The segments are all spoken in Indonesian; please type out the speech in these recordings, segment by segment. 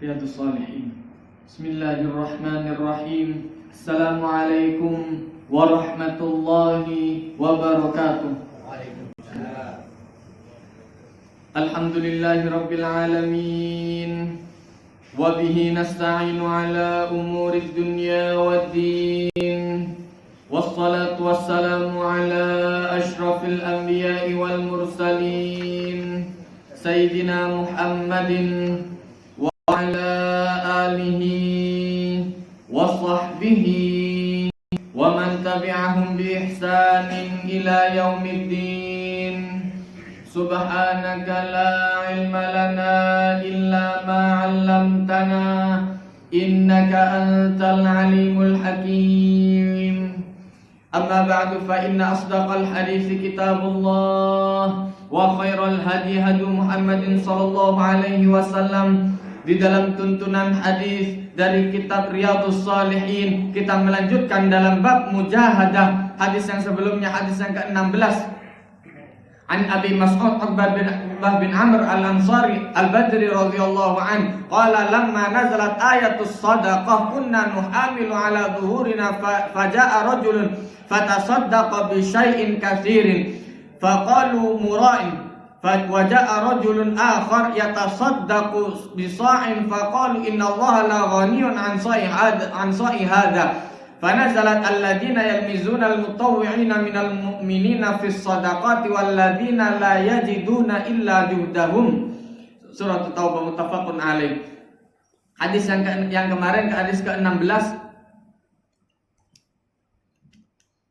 Riyadhus Shalihin. Bismillahirrahmanirrahim. Assalamualaikum warahmatullahi wabarakatuh. Waalaikumsalam. Alhamdulillahi rabbil alamin. Wa bihi nasta'inu ala umurid dunya waddin. Wassalatu wassalamu ala ashrafil anbiya'i wal mursalin Sayyidina Muhammadin wa ala alihi wa sahbihi wa man tabi'ahum bi ihsanin ila yaumiddin. Subhanaka la ilma lana illa ma 'allamtana innaka antal alimul hakim. Amma ba'du fa inna asdaqal hadithi kitabullah wa khairal hadi hadi Muhammadin sallallahu alaihi wasallam. Di dalam tuntunan hadis dari kitab Riyadhus Shalihin, kita melanjutkan dalam bab mujahadah. Hadis yang sebelumnya, hadis yang ke-16. An Abi Mas'ud Uqbah bin Amr al-Ansari al-Badri radhiyallahu an qala lamma nazalat ayatus sadaqah kunna nuhamilu ala dhuhurina faja'a rajulun fatasaddaqa bi syai'in katsirin faqalu mura'in وجاء رجل آخر يتصدق بصاع فقالوا إن الله لا غني عن صاع هذا فنزلت الذين يلمزون المطوعين من المؤمنين في الصدقات والذين لا يجدون إلا جهدهم. Surah At-Taubah muttafaqun alaih. Hadis yang kemarin, hadis ke-16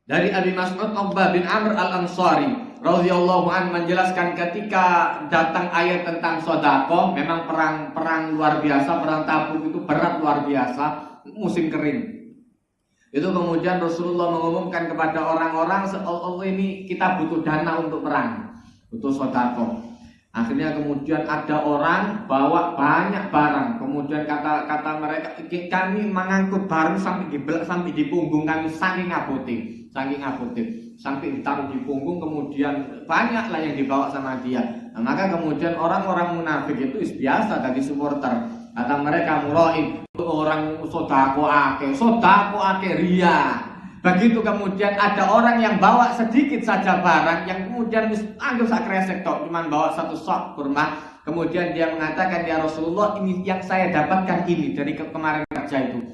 dari Abi Mas'ud Uqbah bin Amr al-Ansari radhiyallahu an menjelaskan ketika datang ayat tentang sedekah, memang perang luar biasa, perang Tabuk itu berat luar biasa, musim kering. Itu kemudian Rasulullah mengumumkan kepada orang-orang, Allah ini kita butuh dana untuk perang, butuh sedekah. Akhirnya kemudian ada orang bawa banyak barang, kemudian kata mereka, kami mengangkut barang sampai di punggung kami, saking abote, sampai ditaruh di punggung, kemudian banyaklah yang dibawa sama dia. Nah, maka kemudian orang-orang munafik itu biasa dari supporter, kata mereka murain, orang sodako ake ria. Begitu kemudian ada orang yang bawa sedikit saja barang, yang kemudian anggap sak kresek tok, cuma bawa satu sok kurma, kemudian dia mengatakan, ya Rasulullah, ini yang saya dapatkan ini dari kemarin kerja itu.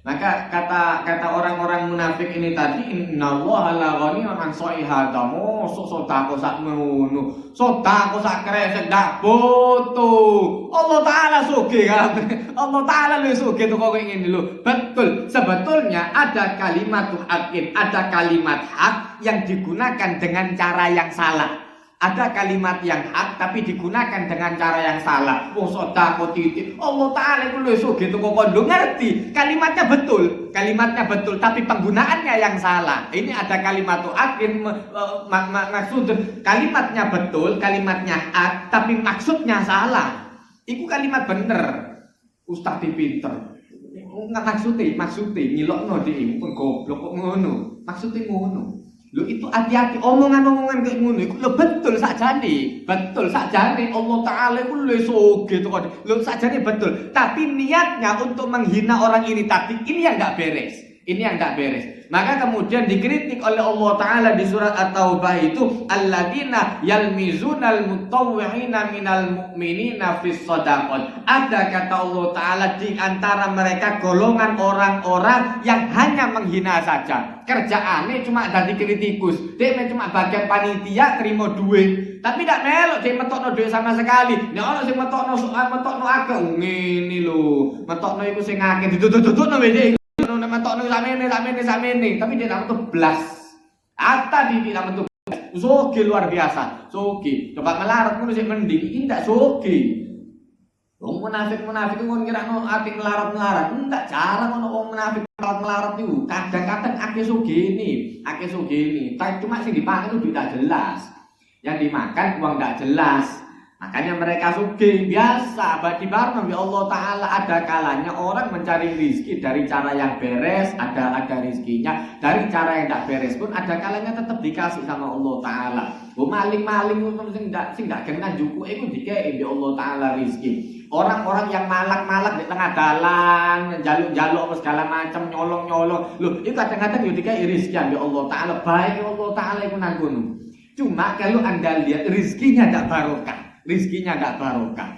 Maka kata orang-orang munafik ini tadi, innallaha la ghaniyun an saihada, sodako sak ngono, sodako sak kresek dak butuh. Allah Ta'ala sugih kan. Allah Ta'ala lu sugih tuh kok ngene lho. Betul, sebetulnya ada kalimat hakin, ada kalimat hak yang digunakan dengan cara yang salah. Ada kalimat yang hak tapi digunakan dengan cara yang salah. Wong sedekah titik. Allah Ta'ala iku lho sugih tuh kok lho, ngerti. Kalimatnya betul tapi penggunaannya yang salah. Ini ada kalimat hakin, maksud kalimatnya betul, kalimatnya hak tapi maksudnya salah. Iku kalimat bener. Ustaz pinter. Maksudnya ngilokno dhek pun goblok kok ngono. Maksudnya ngono. Lho itu hati-hati omongan-omongan kayak ngono iku lho betul sakjane. Allah Ta'ala iku lho sugih to kok. Lho sakjane betul. Tapi niatnya untuk menghina orang ini tadi, ini yang enggak beres. Maka kemudian dikritik oleh Allah Ta'ala di surat At-Taubah itu, alladzina yalmizunal mutawwi'ina minal mu'minina fis shadaqat. Ada kata Allah Ta'ala di antara mereka golongan orang-orang yang hanya menghina saja. Kerjaannya cuma dadi kritikus. Dia cuma bagian panitia terima duit. Tapi tidak melok dia metokno duit sama sekali. Nek ono sing metokno akeh ngene lho. Metokno iku sing akeh ditutut-tututno wis metokno samene, tapi dia tak metu blas. Ata di tidak metu blas. Soge luar biasa. Soge. Coba melarat ngono sing mending, iki ndak soge. Wong munafik itu ngono kirano ati melarat. Ndak cara ngono wong munafik melarat itu. Kadang-kadang akeh sugene. Tapi cuma sing dipakai itu tidak jelas. Yang dimakan uang tidak jelas. Makanya mereka sugih biasa. Bagi barang ya Allah Ta'ala, ada kalanya orang mencari rizki dari cara yang beres, ada rizkinya. Dari cara yang tidak beres pun ada kalanya tetap dikasih sama Allah Ta'ala. Maling-maling sing gak kena juku iku dikei ya Allah Ta'ala rizki. Orang-orang yang malak-malak di tengah dalan, jaluk-jaluk apa segala macam, nyolong-nyolong. Loh, itu kadang-kadang yo dikai rezeki ya Allah Taala, baik Allah Taala iku nang kono. Cuma kalau Anda lihat rezekinya enggak barokah, rezekinya enggak barokah.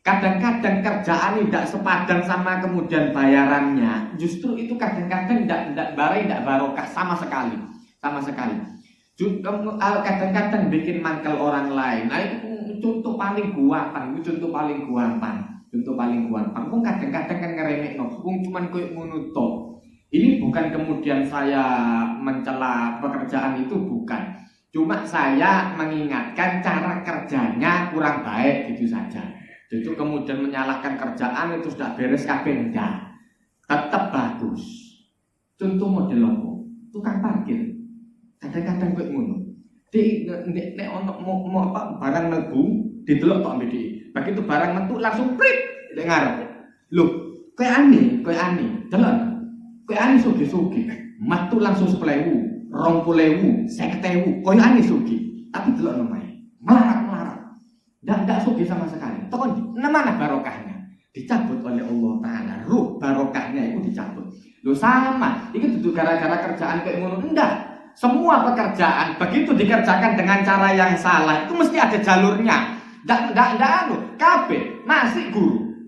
Kadang-kadang kerjaan tidak sepadan sama kemudian bayarannya. Justru itu kadang-kadang tidak barokah sama sekali. Sama sekali. Kadang-kadang bikin mangkel orang lain. Nah itu contoh paling gampang. Contoh paling gampang. Wong kadang-kadang kan ngeremekno. Wong cuman koyo ngono tok. Ini bukan kemudian saya mencela pekerjaan itu, bukan. Cuma saya mengingatkan cara kerjanya kurang baik gitu saja. Itu kemudian menyalahkan kerjaan itu sudah beres kabeh enggak. Tetap bagus. Contoh model apa? Tukang parkir. Kadang-kadang kowe ngono. Nek ono mau apa barang mlebu didelok tok ambek dhek. Begitu barang metu langsung prit nek ngarep. Lho, kowe aneh. Delok. Kowe aneh sugih-sugih. Metu langsung 10.000, 20.000, 50.000. Koyo aneh sugih. Tapi delok omahe. Melarat. Enggak sugih sama sekali. Tokon mana barokahnya? Dicabut oleh Allah Ta'ala. Ruh barokahnya itu dicabut. Loh sama. Ini itu gara-gara kerjaan kayak ngono. Enggak. Semua pekerjaan begitu dikerjakan dengan cara yang salah itu mesti ada jalurnya. Enggak kabeh masih guru.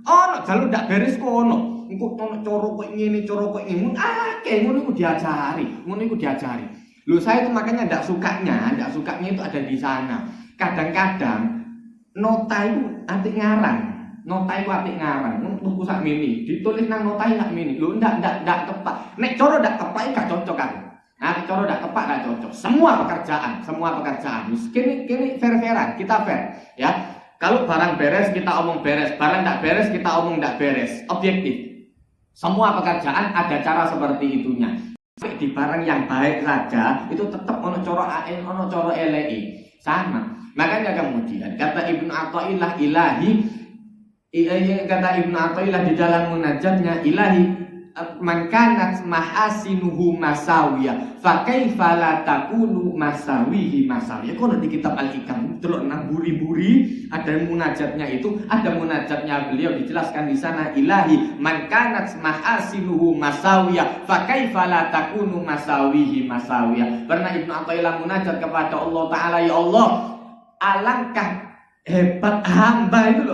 Ono jalur ndak beres kono. Engko ono cara kok ngene, cara kok ngene. Akeh ngono iku diajari. Loh saya itu makanya enggak sukanya itu ada di sana. Kadang-kadang nota itu apik ngarang. Tuku sak mini, ditulis nang nota sak mini. Lho ndak tepat. Nek cara ndak tepat gak cocok kan. Nah, cara ndak tepat gak cocok. Semua pekerjaan. Kini fair-fairan, kita fair, ya. Kalau barang beres kita omong beres, barang ndak beres kita omong ndak beres. Objektif. Semua pekerjaan ada cara seperti itunya. Di barang yang baik saja itu tetap ono cara aen, ono cara eleki. Sama. Makanya kemudian kata Ibnu Athaillah di dalam munajatnya, ilahi man kanat mahasinuhu masawiyah fa kaifa la takunu masawihi masawiyah. Kono di kitab Al-Hikam delok nang buri-buri ada munajatnya itu, ada munajatnya beliau dijelaskan di sana, ilahi man kanat mahasinuhu masawiyah fa kaifa la takunu masawihi masawiyah. Pernah Ibnu Athaillah munajat kepada Allah Taala, ya Allah, alangkah hebat hamba itu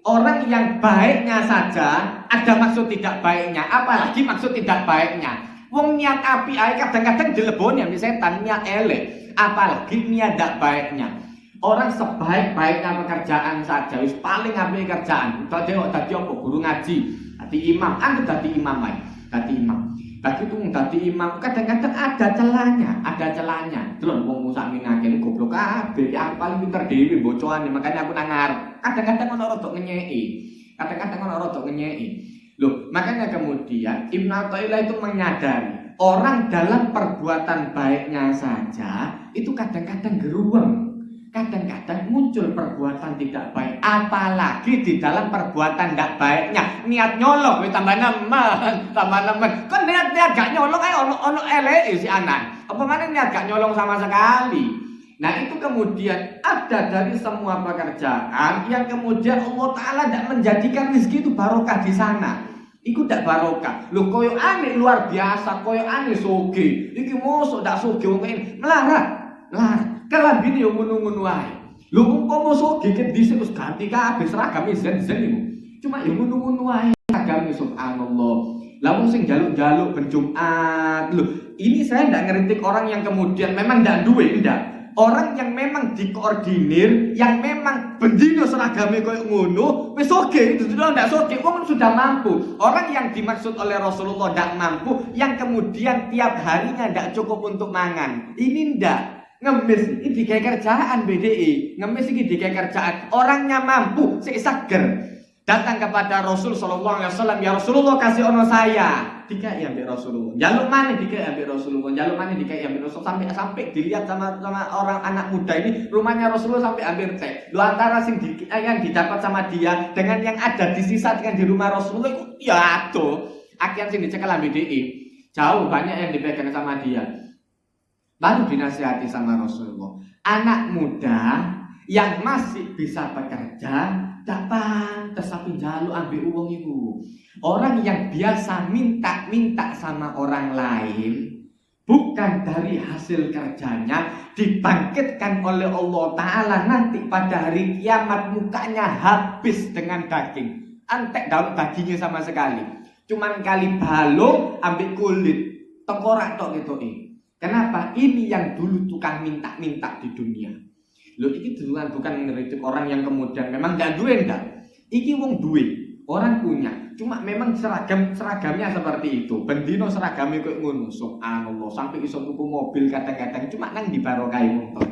orang yang baiknya saja ada maksud tidak baiknya, apalagi maksud tidak baiknya. Wong niat api ae kadang-kadang dileboni yang setan niat elek, apalagi niat tidak baiknya. Orang sebaik-baiknya pekerjaan saja wis paling apik kerjaan. Dadi apa guru ngaji, dadi imam, anggap dadi imam ae, dadi imam. Bagi itu dadi imam kadang-kadang ada celahnya. Delok wong sakminake goblok kabeh, aku paling pinter dhewe bocoane, makanya aku nang ngarep. Kadang-kadang ono rodok ngenyeki. Loh, makanya kemudian Ibnu Athaillah itu menyadari orang dalam perbuatan baiknya saja itu kadang-kadang geruweng. Kadang-kadang muncul perbuatan tidak baik, apalagi di dalam perbuatan tidak baiknya. Niat nyolong, tambah nemen. Kan niat gak nyolong, ono elek si anak. Apa mana niat gak nyolong sama sekali? Nah itu kemudian ada dari semua pekerjaan yang kemudian Allah Ta'ala tidak menjadikan rezeki itu barokah di sana. Iku tidak barokah. Loh koyo aneh luar biasa, koyo aneh soge. Iki mosok ndak soge wong ini melarat. Kelambine yo ngono-ngono ae. Lho umpama soge ket dhisik wis ganti kabeh seragame zen-zen iku. Cuma yo ngono-ngono ae seragame subhanallah. Lah wong sing jaluk-jaluk ben Jumat. Lho, ini saya ndak ngeritik orang yang kemudian memang ndak duwe, ndak. Orang yang memang dikoordinir, yang memang bendino seragame koyo ngono, wis soge, itu sudah ndak soge, wong sudah mampu. Orang yang dimaksud oleh Rasulullah ndak mampu, yang kemudian tiap harinya ndak cukup untuk mangan. Ini ndak. Ngemis ini dikai kerjaan BDI, ngemis ini dikai kerjaan. Orangnya mampu, sik seger. Datang kepada Rasul sallallahu alaihi wasallam, ya Rasulullah kasih ono saya. Dikai ambek Rasulullah. Jaluk mana dikai ambek Rasulullah, jaluk mana dikai ambek Rasulullah, sampai dilihat sama orang anak muda ini, rumahnya Rasulullah sampai hampir cek. Lu antara yang didapat sama dia dengan yang ada di sisa dengan di rumah Rasulullah itu ya aduh. Akhirnya sing dicekel ambek BDI. Jauh banyak yang dipegang sama dia. Baru dinasihati sama Rasulullah, anak muda yang masih bisa bekerja ndak pantes tapi njaluk ambek wong iku. Orang yang biasa minta-minta sama orang lain bukan dari hasil kerjanya, dibangkitkan oleh Allah Ta'ala nanti pada hari kiamat mukanya habis dengan daging, antek daun dagingnya sama sekali, cuman kali balung ambil kulit tengkorak tok gitu. Kenapa? Ini yang dulu tukang minta-minta di dunia. Loh, ini duluan bukan ngeritik orang yang kemudian memang gak duwe ndak. Iki wong duwe, orang punya, cuma memang seragamnya seperti itu. Bendino seragamnya kayak ngono. Subhanallah, sampai iso tuku mobil kadang-kadang cuma nang di barokai motor.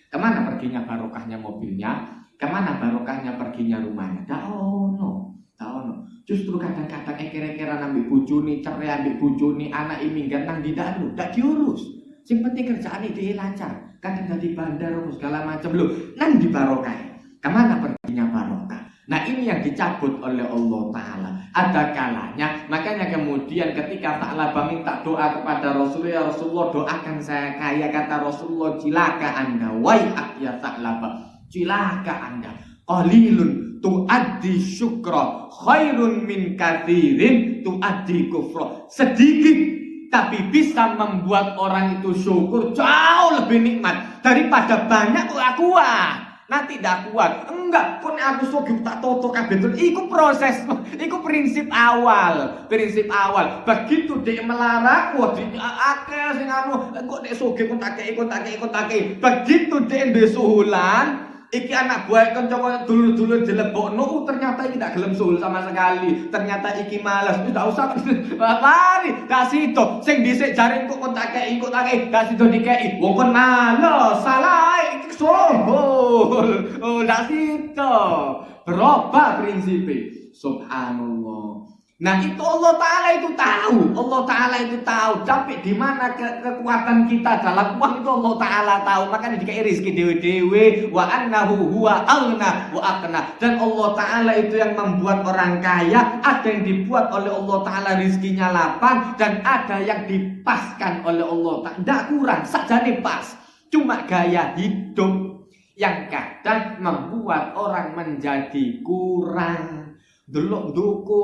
Kemana perginya barokahnya mobilnya? Kemana barokahnya perginya rumahnya? Tak ono. Justru kadang-kadang kira-kira ambil bojone, cerai ambil bojone, anak minggat nang tidak diurus. Sing penting kerjaan dia lancar. Kadang jadi bandar segala macam lho, nang di barokai. Kemana perginya barokah? Nah, ini yang dicabut oleh Allah Ta'ala. Ada kalanya, makanya kemudian ketika Ta'ala minta doa kepada Rasulullah, ya Rasulullah doakan saya kaya. Kata Rasulullah, cilaka anda, wai'ak ya Ta'laba, cilaka anda, qalilun tu'addi syukra khairun min kathirin tu'addi kufra. Sedikit tapi bisa membuat orang itu syukur jauh lebih nikmat daripada banyak kuat. Nanti tidak kuat, enggak, kon aku sugih tak toto kabeh. Iku proses, iku prinsip awal. Begitu dia melarang, wah akeh sing anu, kok nek sugih kon tak kei. Begitu dia besuhulan, iki anak buah kanca dulur-dulur dilebokno, ternyata iki tidak gelem suhul sama sekali. Ternyata iki malas, tidak usah mari, gak sido. Sing dhisik jare kok tak kei, gak sido dikei. Wong kon malas, salah iki suhul. Oh, gak sido. Berubah prinsipnya. Subhanallah. Nah, itu Allah Ta'ala itu tahu. Tapi di mana kekuatan kita dalam uang itu Allah Ta'ala tahu. Makanya dikai rezeki dewe-dewe, wa annahu huwa aghna wa aqna. Dan Allah Ta'ala itu yang membuat orang kaya. Ada yang dibuat oleh Allah Ta'ala rezekinya lapang, dan ada yang dipaskan oleh Allah Ta'ala. Tidak kurang, sajane pas. Cuma gaya hidup yang kadang membuat orang menjadi kurang. Delok duku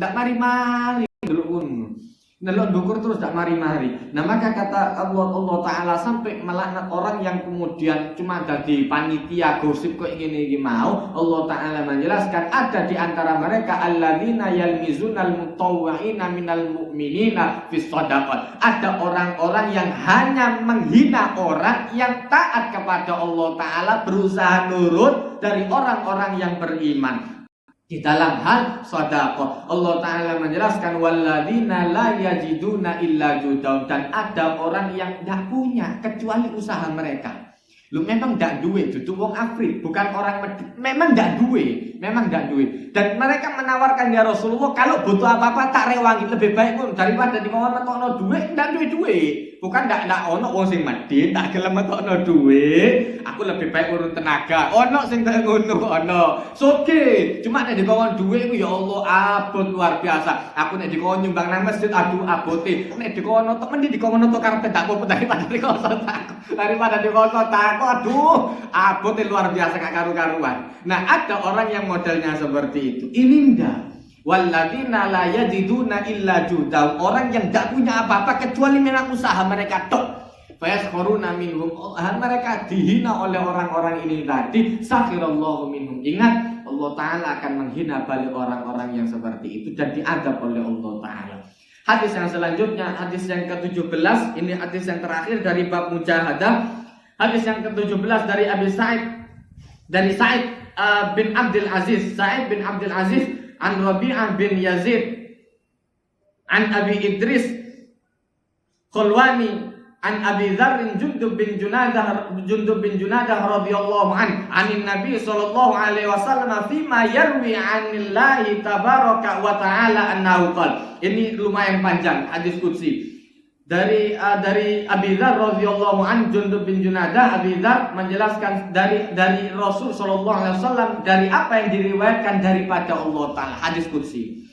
ndak mari-mari, delok dukur terus ndak mari-mari. Nah, maka kata Allah Ta'ala sampai melaknat orang yang kemudian cuma jadi panitia gosip kok ingin mau. Allah Ta'ala menjelaskan ada di antara mereka alladzina yalmizunal mutawwi'ina minal mu'minina fis shadaqat. Ada orang-orang yang hanya menghina orang yang taat kepada Allah Ta'ala, berusaha nurut dari orang-orang yang beriman. Di dalam hal sedekah Allah Ta'ala menjelaskan walladzina la yajiduna illa judaun, dan ada orang yang tidak punya kecuali usaha mereka. Lu memang tidak duit, itu wong Afrik, bukan orang memang tidak duit, dan mereka menawarkan ya Rasulullah kalau butuh apa-apa tak rewangi, lebih baik pun daripada di bawah metokno duit, tidak duit. Bukan ndak ono wong sing medhit tak gelem metokno dhuwit, aku lebih baik urun tenaga. Ono sing kaya ngono ono. Soge, cuma nek dikon dhuwit ku ya Allah abot luar biasa. Aku nek dikon nyumbang nang masjid aduh abote. Nek dikon temen dikon to karepe tak apa daripada dikon tak. Aduh, abote luar biasa gak karu-karuan. Nah, ada orang yang modelnya seperti itu. Ini ndak. Walladzina la yajiduna illa judaun, orang yang tidak punya apa-apa kecuali memang usaha mereka tok. Fayaskhuruna minhum, mereka dihina oleh orang-orang ini tadi. Sakhirallahu minhum. Ingat, Allah Ta'ala akan menghina balik orang-orang yang seperti itu dan diadab oleh Allah Ta'ala. Hadis yang selanjutnya, hadis yang ke-17, ini hadis yang terakhir dari bab mujahadah. Hadis yang ke-17 dari Abi Sa'id, dari Sa'id bin Abdul Aziz. Sa'id bin Abdul Aziz an Rabi'ah bin Yazid an Abi Idris Khulwani an Abi Dzar Jundub bin Junadah radhiyallahu anin Nabi sallallahu alaihi wasallam fima yarwi anillahi tabaraka wa ta'ala annahu qala. Ini lumayan panjang hadis qudsi. Dari Abi Dzar radhiyallahu an, Jundub bin Junadah, Abi Dzar menjelaskan dari Rasul sallallahu alaihi wasallam dari apa yang diriwayatkan daripada Allah Ta'ala, hadis qudsi.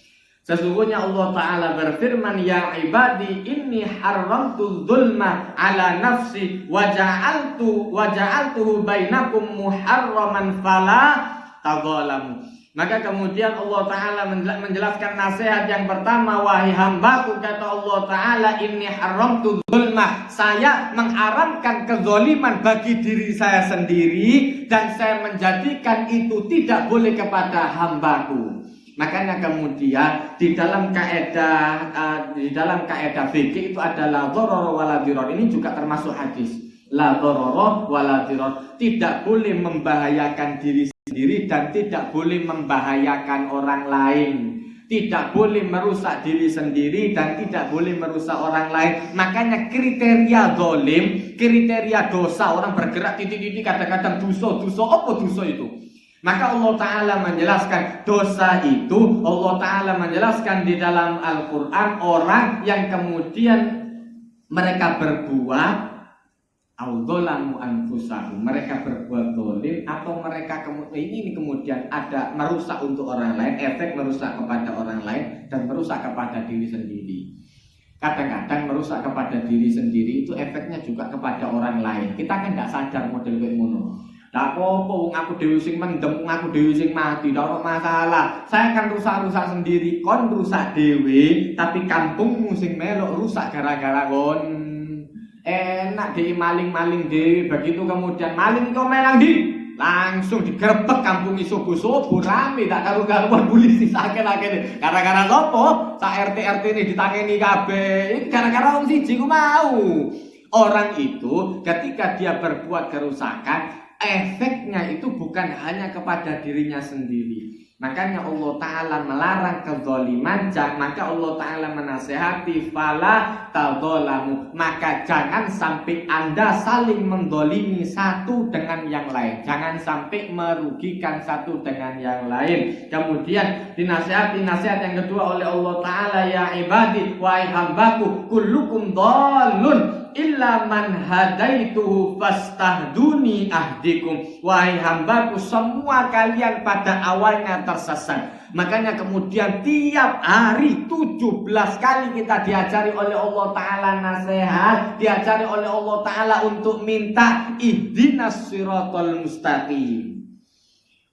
Sesungguhnya Allah Ta'ala berfirman, ya ibadi inni haramtu dzulma ala nafsi wa ja'altuhu bainakum muharraman fala tadzalamu. Maka kemudian Allah Ta'ala menjelaskan nasihat yang pertama, wahai hambaku, kata Allah Ta'ala, inni haramtu dzulma, saya mengharamkan kezaliman bagi diri saya sendiri dan saya menjadikan itu tidak boleh kepada hambaku. Makanya kemudian di dalam kaidah fikih itu adalah dharara wala dhirar. Ini juga termasuk hadis. La dharara wala dhirar. Tidak boleh membahayakan diri sendiri dan tidak boleh membahayakan orang lain. Tidak boleh merusak diri sendiri dan tidak boleh merusak orang lain. Makanya kriteria zalim, kriteria dosa, orang bergerak titik-titik kadang-kadang dosa apa dosa itu? Maka Allah Ta'ala menjelaskan dosa itu, Allah Ta'ala menjelaskan di dalam Al-Quran, orang yang kemudian mereka berbuat audzalamu anfusahum, mereka berbuat zalim, atau mereka ini kemudian ada merusak untuk orang lain, efek merusak kepada orang lain dan merusak kepada diri sendiri. Kadang-kadang merusak kepada diri sendiri itu efeknya juga kepada orang lain. Kita kan tidak sadar model kayak ngono. Lah apa wong aku dhewe sing mendem, aku dhewe sing mati, ndak ono masalah. Saya kan rusak-rusak sendiri, kon rusak dhewe, tapi kampungmu sing melok rusak gara-gara kon. Enak dhewe maling-maling dhewe, begitu kemudian maling kok melang di langsung digerebek kampung subuh-subuh rame, tak karu-karuan polisi sakit-sakit. Gara-gara apa? Sak RT ini ditangeni kabeh. Gara-gara wong siji ku mau. Orang itu ketika dia berbuat kerusakan, efeknya itu bukan hanya kepada dirinya sendiri. Makanya Allah Ta'ala melarang kezaliman. Maka Allah Ta'ala menasehati, fala tadzalamu, maka jangan sampai Anda saling mendolimi satu dengan yang lain. Jangan sampai merugikan satu dengan yang lain. Kemudian dinasehati nasihat yang kedua oleh Allah Ta'ala, ya ibadi, wahai hambaku, kullukum dhalun illa man hadaituhu fastahduni ahdikum. Wahai hambaku, semua kalian pada awalnya tersesat. Makanya kemudian tiap hari 17 kali kita diajari oleh Allah Ta'ala nasihat, diajari oleh Allah Ta'ala untuk minta ihdinas siratal mustaqim.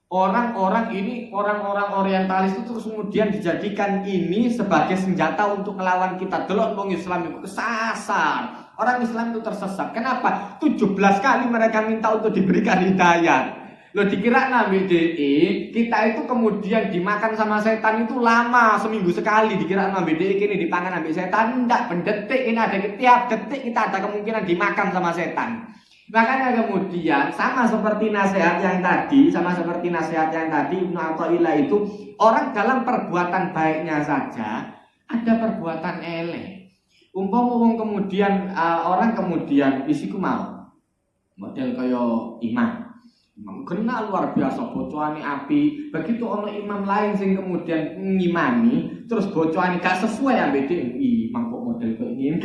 Orang-orang ini, orang-orang orientalis itu terus kemudian dijadikan ini sebagai senjata untuk melawan kita. Delok wong Islam itu kesasar. Orang Islam itu tersesat. Kenapa? 17 kali mereka minta untuk diberikan hidayah. Lo dikira nabi DE, kita itu kemudian dimakan sama setan itu lama, seminggu sekali. Dikira nabi DE ini dipangan nabi setan. Enggak, pendetik ini ada, tiap detik kita ada kemungkinan dimakan sama setan. Makanya kemudian sama seperti nasihat yang tadi, Ibnu Athaillah itu, orang dalam perbuatan baiknya saja ada perbuatan elek. Umpama kemudian orang kemudian isiku mau model kaya imam kenal luar biasa bocoane api, begitu ono imam lain sing kemudian ngimani terus bocoane gak sesuai ambek imam kok model kaya ngene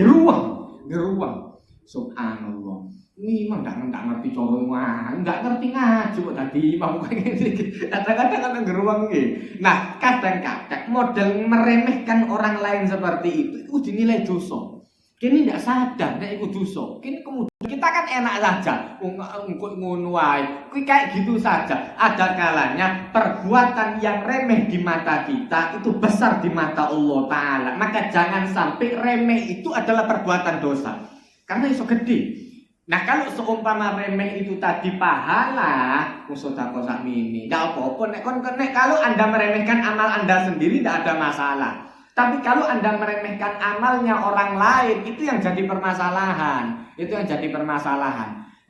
geruang subhanallah. Ini imam ndak ngerti cara ngomong, ndak ngerti ngaji kok tadi imam kok ngene iki. Kadang-kadang ana geruang iki. Nah, kadang-kadang model meremehkan orang lain seperti itu dinilai dosa. Kini ndak sadar nek iku dosa. Kini kemudian kita kan enak saja, engko ngono wae. Kuwi kayak gitu saja. Ada kalanya perbuatan yang remeh di mata kita itu besar di mata Allah Ta'ala. Maka jangan sampai remeh itu adalah perbuatan dosa. Karena iso gede. Nah kalau seumpama remeh itu tadi pahala, sedekah sakmene, enggak apa-apa. Nek kalau Anda meremehkan amal Anda sendiri tidak ada masalah. Tapi kalau Anda meremehkan amalnya orang lain, itu yang jadi permasalahan.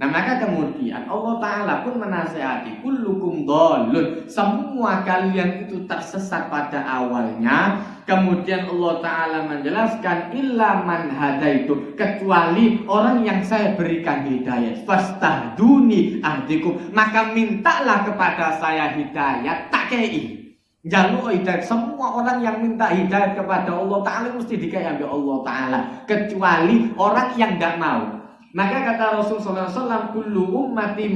Nah maka kemudian Allah Ta'ala pun menasihati, kullukum dhalun, semua kalian itu tersesat pada awalnya. Kemudian Allah Ta'ala menjelaskan, illa man hadaitu, kecuali orang yang saya berikan hidayah, fastahduni ahdikum, maka mintalah kepada saya hidayah, tak kei. Jaluk hidayah, semua orang yang minta hidayah kepada Allah Ta'ala mesti dikasih oleh Allah Ta'ala, kecuali orang yang tidak mau. Maka kata Rasulullah SAW, kullu ummati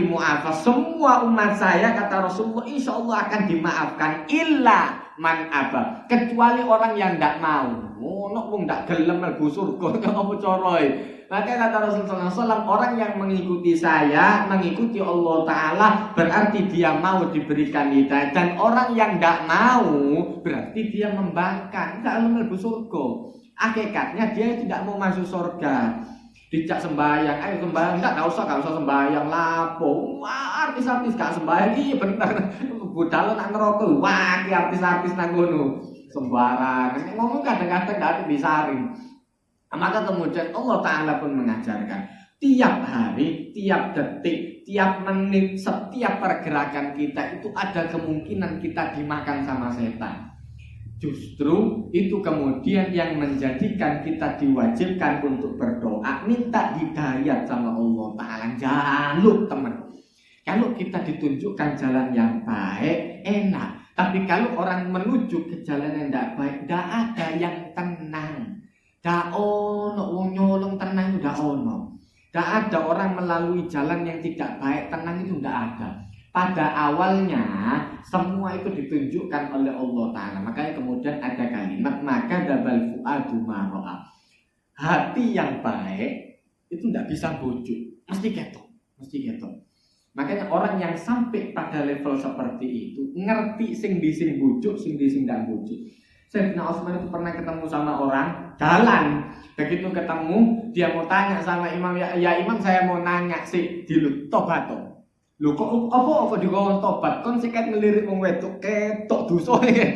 mu'afa, semua umat saya kata Rasulullah insya Allah akan dimaafkan, illa man aba. Kecuali orang yang ndak mau. Ono wong ndak gelem mlebu surga apa carae. Maka kata Rasulullah SAW, orang yang mengikuti saya, mengikuti Allah Ta'ala, berarti dia mau diberikan hidayah. Dan orang yang tidak mau, berarti dia membangkang, tidak mau mlebu surga. Hakikatnya dia tidak mau masuk surga. Dijak sembahyang, ayo sembahyang, gak usah sembahyang, lapo. Wah, artis-artis gak sembahyang, iya bener. Budal nak ngerokok, wah, artis-artis nang ngono. Sembarangan, ngomong kadang-kadang gak ada disaring. Maka kemudian Allah Ta'ala pun mengajarkan tiap hari, tiap detik, tiap menit, setiap pergerakan kita itu ada kemungkinan kita dimakan sama setan. Justru itu kemudian yang menjadikan kita diwajibkan untuk berdoa, minta hidayat sama Allah Ta'ala. Jaluk teman. Kalau kita ditunjukkan jalan yang baik, enak. Tapi kalau orang menuju ke jalan yang tidak baik, tidak ada yang tenang. Dak ono wong nyolong tenang itu dak ono. Dak ada orang melalui jalan yang tidak baik tenang itu ndak ada. Pada awalnya semua itu ditunjukkan oleh Allah Ta'ala. Makanya kemudian ada kalimat maka dabal fuadu maro'a. Hati yang baik itu ndak bisa bujuk, mesti ketok. Makanya orang yang sampai pada level seperti itu ngerti sing di sing bujuk, sing di sing ndak bujuk. Sayyidina Utsman itu pernah ketemu sama orang jalan. Begitu ketemu, dia mau tanya sama imam, ya imam saya mau nanya sih, dilu tobat toh. Lho kok dikon tobat? Kon sikat ngelirik wong wedok ketok dosane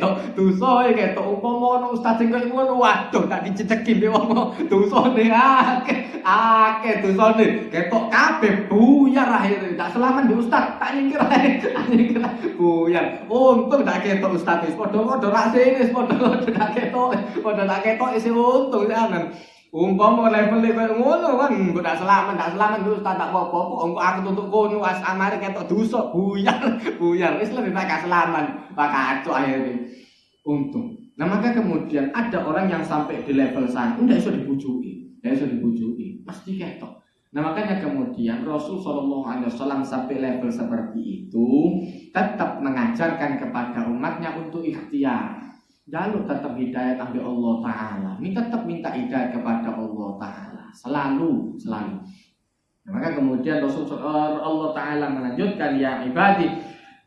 ketok umpama ono ustaz sing koyo ngono waduh tak dicedeki mbek wong dosane akeh dosane ketok kabeh buyar akhire tak selamat di ustaz tak nyingkir buyar untung tak ketok ustaz wis padha-padha rak sene padha tak ketok isi untung sampean. Umpama level koyo ngono kan engko tak selamat terus tak apa-apa engko aku tutuk kono as amare ketok dosa buyar wis lebih baik selamat pak kacau akhirnya untung. Nah maka kemudian ada orang yang sampai di level sana ndak iso dibujuki mesti ketok. Nah makanya kemudian Rasul sallallahu alaihi wasallam sampai level seperti itu tetap mengajarkan kepada umatnya untuk ikhtiar. Jaluk tetap hidayah ambil Allah Ta'ala. Tetap minta hidayah kepada Allah Ta'ala. Selalu. Nah, maka kemudian Rasulullah Allah Ta'ala melanjutkan, ya ibadi,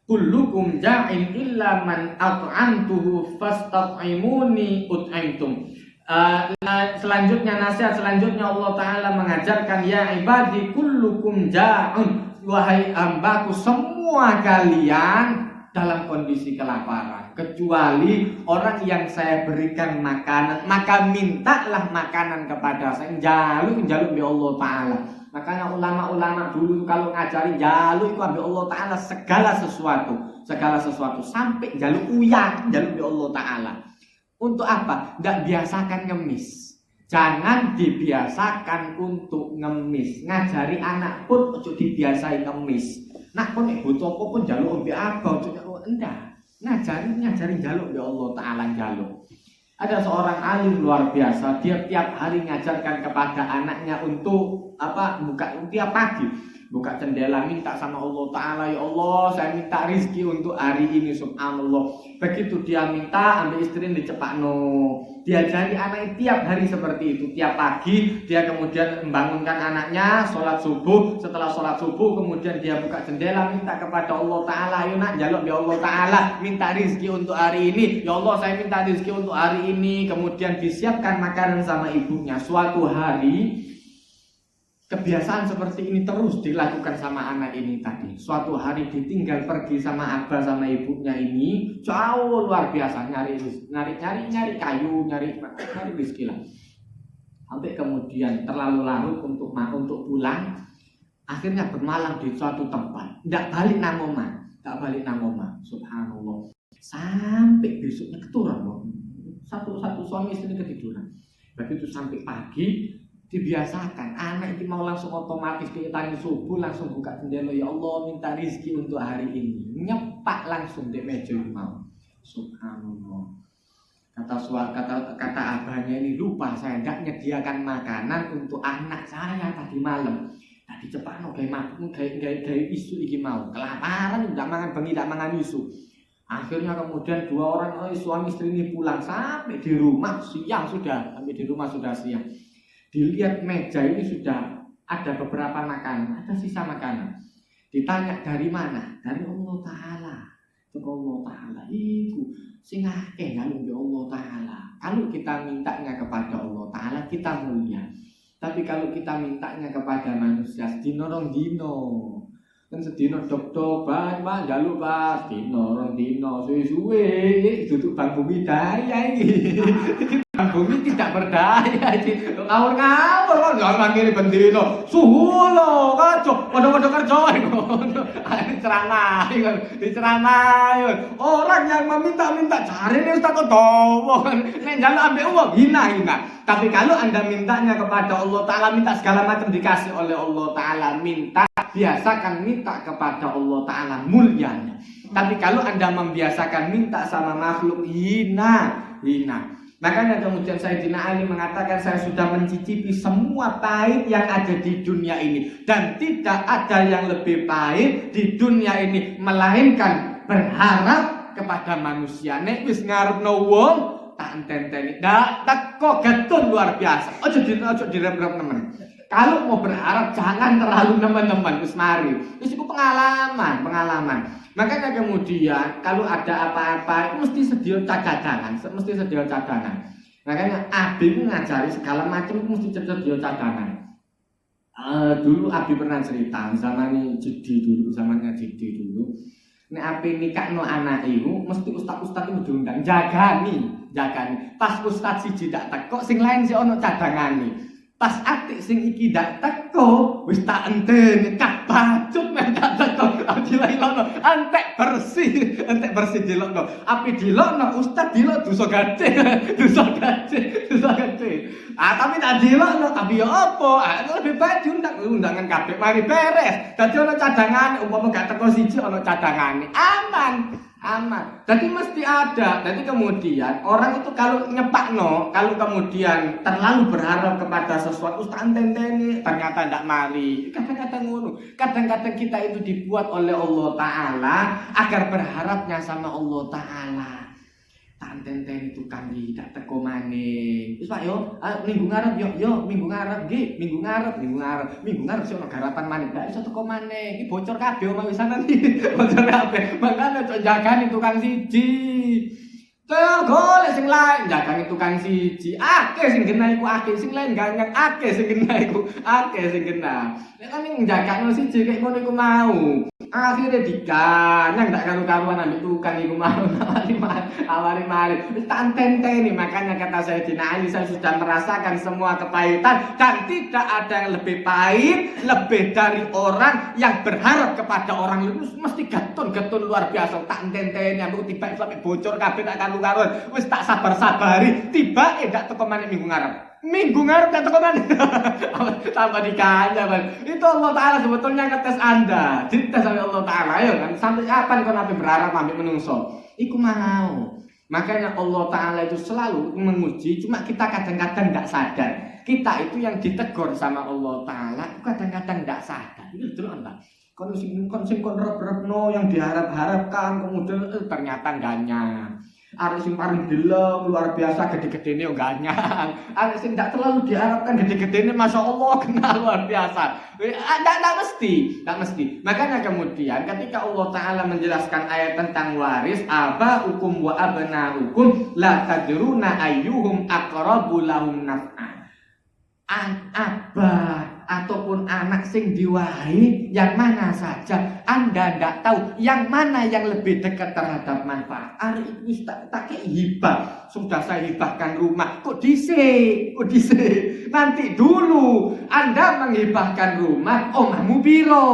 kullukum ja'in illa man at'amtuhu fastat'imuni ut'imtum. Nasihat selanjutnya Allah Ta'ala mengajarkan, ya ibadi, kullukum ja'un. Wahai hambaku, semua kalian dalam kondisi kelaparan, kecuali orang yang saya berikan makanan, maka mintalah makanan kepada saya. Jaluk bi Allah Ta'ala. Makanya ulama-ulama dulu kalau ngajari jaluk itu bi Allah Ta'ala segala sesuatu sampai jaluk uyang, jaluk bi Allah Ta'ala. Untuk apa? Tidak biasakan ngemis. Jangan dibiasakan untuk ngemis. Ngajari anak pun ojo dibiasai ngemis. Nah, kok nek butuh apa pun jaluk mbek abang, enggak. Ngajarin jaluk ya Allah Ta'ala jaluk. Ada seorang alim luar biasa, dia tiap hari ngajarkan kepada anaknya untuk buka tiap pagi buka jendela minta sama Allah Ta'ala, ya Allah saya minta rizki untuk hari ini subhanallah. Begitu dia minta ambil istri dicepakno. Diajari anaknya tiap hari seperti itu. Tiap pagi dia kemudian membangunkan anaknya sholat subuh. Setelah sholat subuh kemudian dia buka jendela minta kepada Allah Ta'ala, ayo nak jaluk ya Allah Ta'ala minta rizki untuk hari ini, ya Allah saya minta rizki untuk hari ini. Kemudian disiapkan makanan sama ibunya. Suatu hari kebiasaan seperti ini terus dilakukan sama anak ini tadi. Suatu hari ditinggal pergi sama abah sama ibunya ini jauh luar biasa nyari kayu, nyari rezeki lah. Sampai kemudian terlalu larut untuk pulang. Akhirnya bermalam di suatu tempat. Tidak balik namoma. Subhanallah. Sampai besoknya keturun. Satu suami istri ketiduran. Begitu sampai pagi dibiasakan anak itu mau langsung otomatis ditanya subuh langsung buka jendela, ya Allah minta rizki untuk hari ini, nyepak langsung di meja mau. Subhanallah. Kata abahnya ini, lupa saya tidak menyediakan makanan untuk anak saya tadi malam. Tadi cepat no kayak isu iki mau kelaparan tidak mangan bengi tidak mangan isu. Akhirnya kemudian dua orang suami istri ini pulang sampai di rumah siang sudah, siang. Dilihat meja ini sudah ada beberapa makanan, ada sisa makanan. Ditanya dari mana? Dari Allah Ta'ala. Itu Allah Ta'ala. Itu sing akeh kalau Allah Ta'ala. Kalau kita mintanya kepada Allah Ta'ala kita mulia. Tapi kalau kita mintanya kepada manusia sedino rong dino. Kan sedino dok Pak, jaluk Pak, dino rong dino suwe-suwe duduk Bang Bumi daya iki. Bang Bumi tidak berdaya iki. Ngawur-ngawur kok jangan manggil bendino. Suhu lo kacau, padha-padha kerja ngono. Diceramai. Orang yang meminta-minta jarine Ustaz kok dawa. Nek njaluk ambek uang hina. Tapi kalau Anda mintanya kepada Allah Ta'ala, minta segala macam dikasih oleh Allah Ta'ala, minta biasakan minta kepada Allah Ta'ala mulianya. Tapi kalau Anda membiasakan minta sama makhluk, hina. Makanya kemudian Sayyidina Ali mengatakan, saya sudah mencicipi semua pahit yang ada di dunia ini, dan tidak ada yang lebih pahit di dunia ini melainkan berharap kepada manusia. Nek wis ngarepno wong tak enteni, ndak teko getun luar biasa. Ojo direm-rem temen. Kalau mau berharap jangan terlalu teman-teman, wis mari. Wis iku pengalaman. Makanya kemudian kalau ada apa-apa mesti sedia cadangan, Makanya Abi ngajari segala macam mesti sedia cadangan. Dulu Abi pernah cerita zamannya Jidi dulu. Nek Abi nikahno anak iku mesti ustaz-ustaz itu diundang jagani. Pas ustaz siji dak teko sing lain sih ono cadangane. Pas atik sing iki dak teko wis tak enteni kak bacut mek dak teko dilailno entek bersih dilokno api dilokno ustaz dilok dosa gede tapi tak dilokno tapi yo apa lebih baik undangan kabeh mari beres dadi ono cadangan umpama gak teko siji ono cadangane aman. Jadi mesti ada. Jadi kemudian orang itu kalau nyepakno, kalau kemudian terlalu berharap kepada sesuatu tantenteni ternyata ndak mari. Kadang-kadang ngono. Kadang-kadang kita itu dibuat oleh Allah Ta'ala agar berharapnya sama Allah Ta'ala. Tantenteni tukang tidak teko maneh. Wis Pak yo, minggu ngarep minggu ngarep sing ono garapan maneh. Ndak iso teko maneh. Iki bocor kabeh omah wisanan iki. Bocor kabeh. Makane cok jagani tukang siji. Cok golek sing lain jagani tukang siji. Akeh sing genah iku akeh sing lain ganyang akeh sing genah iku akeh sing genah. Nek kan njagakno siji kaya ngono iku mau. Akhirnya dikanyang tak karu-karuan ambil tukang iku mau awari-mari wis tak enteni. Makanya kata Sayyidina Ali, saya sudah merasakan semua kepahitan dan tidak ada yang lebih pahit lebih dari orang yang berharap kepada orang lain. Mesti getun luar biasa. Tak enteni aku tiba sampai bocor kabeh tak karu-karuan wis tak sabar-sabari tiba gak teko maneh minggu ngarep gak teko maneh tambah dikanya Bang. Itu Allah Ta'ala sebetulnya ngetes Anda, dites oleh Allah Ta'ala. Ayo kan sampai kapan kau nabi berharap ambil menungso iku mau. Makanya Allah Ta'ala itu selalu menguji, cuma kita kadang-kadang gak sadar. Kita itu yang ditegur sama Allah Ta'ala kadang-kadang gak sadar. Itu betul kan? Kon sing rep-repno yang diharap-harapkan kemudian ternyata ganyang. Arek sing paling delok luar biasa gede-gedene yo ganyang. Arek sing ndak terlalu diharapkan gede-gedene masyaallah kenal luar biasa. Ndak mesti. Makanya kemudian ketika Allah Ta'ala menjelaskan ayat tentang waris, apa hukum wa abna hukum la tadruna ayyuhum aqrabu lahum naf'a. Abah ataupun anak sing diwahi yang mana saja Anda tidak tahu yang mana yang lebih dekat terhadap manfaat. Hari itu tak hibah, sudah saya hibahkan rumah. Kok dhisik? Nanti dulu Anda menghibahkan rumah, omahmu piro?